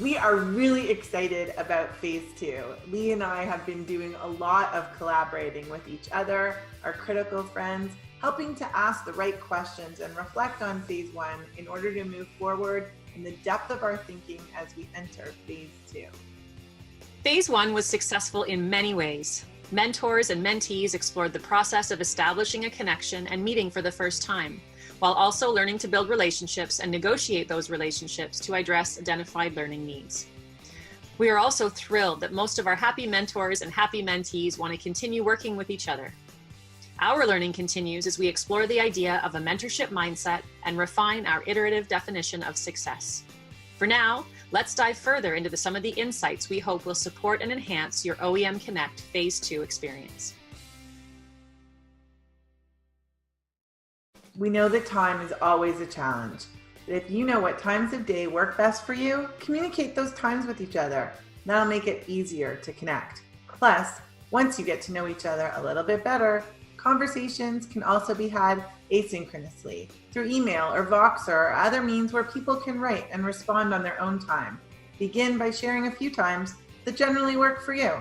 We are really excited about Phase 2. Lee and I have been doing a lot of collaborating with each other, our critical friends, helping to ask the right questions and reflect on Phase 1 in order to move forward in the depth of our thinking as we enter Phase 2. Phase 1 was successful in many ways. Mentors and mentees explored the process of establishing a connection and meeting for the first time, while also learning to build relationships and negotiate those relationships to address identified learning needs. We are also thrilled that most of our happy mentors and happy mentees want to continue working with each other. Our learning continues as we explore the idea of a mentorship mindset and refine our iterative definition of success. For now, let's dive further into some of the insights we hope will support and enhance your OEMConnect Phase 2 experience. We know that time is always a challenge, but if you know what times of day work best for you, communicate those times with each other. That'll make it easier to connect. Plus, once you get to know each other a little bit better, conversations can also be had asynchronously through email or Voxer or other means where people can write and respond on their own time. Begin by sharing a few times that generally work for you.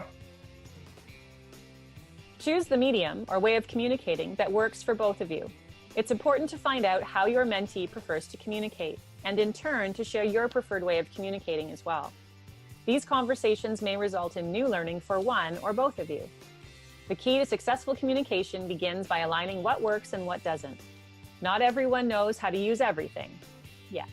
Choose the medium or way of communicating that works for both of you. It's important to find out how your mentee prefers to communicate, and in turn to share your preferred way of communicating as well. These conversations may result in new learning for one or both of you. The key to successful communication begins by aligning what works and what doesn't. Not everyone knows how to use everything yet.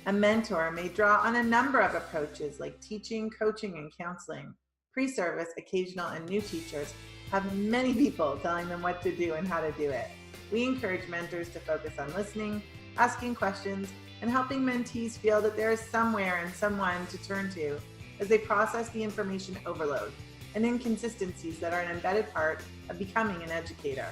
A mentor may draw on a number of approaches like teaching, coaching, and counseling. Pre-service, occasional, and new teachers have many people telling them what to do and how to do it. We encourage mentors to focus on listening, asking questions, and helping mentees feel that there is somewhere and someone to turn to as they process the information overload and inconsistencies that are an embedded part of becoming an educator.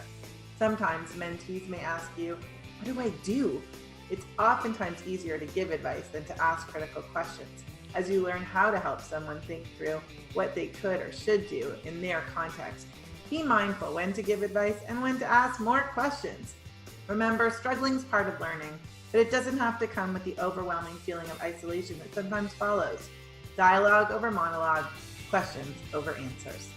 Sometimes mentees may ask you, what do I do? It's oftentimes easier to give advice than to ask critical questions as you learn how to help someone think through what they could or should do in their context. Be mindful when to give advice and when to ask more questions. Remember, struggling is part of learning, but it doesn't have to come with the overwhelming feeling of isolation that sometimes follows. Dialogue over monologue, questions over answers.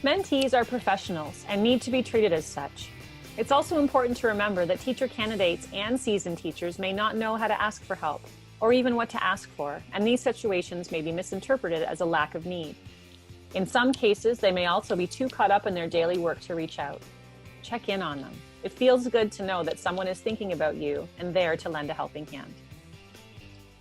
Mentees are professionals and need to be treated as such. It's also important to remember that teacher candidates and seasoned teachers may not know how to ask for help or even what to ask for, and these situations may be misinterpreted as a lack of need. In some cases, they may also be too caught up in their daily work to reach out. Check in on them. It feels good to know that someone is thinking about you and there to lend a helping hand.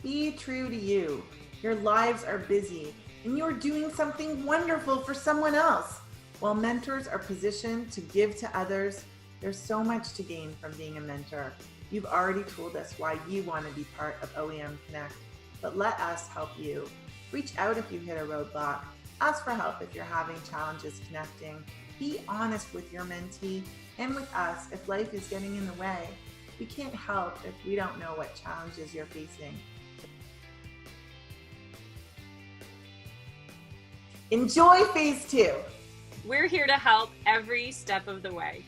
Be true to you. Your lives are busy and you're doing something wonderful for someone else. While mentors are positioned to give to others, there's so much to gain from being a mentor. You've already told us why you want to be part of OEMConnect, but let us help you. Reach out if you hit a roadblock. Ask for help if you're having challenges connecting. Be honest with your mentee and with us if life is getting in the way. We can't help if we don't know what challenges you're facing. Enjoy Phase 2. We're here to help every step of the way.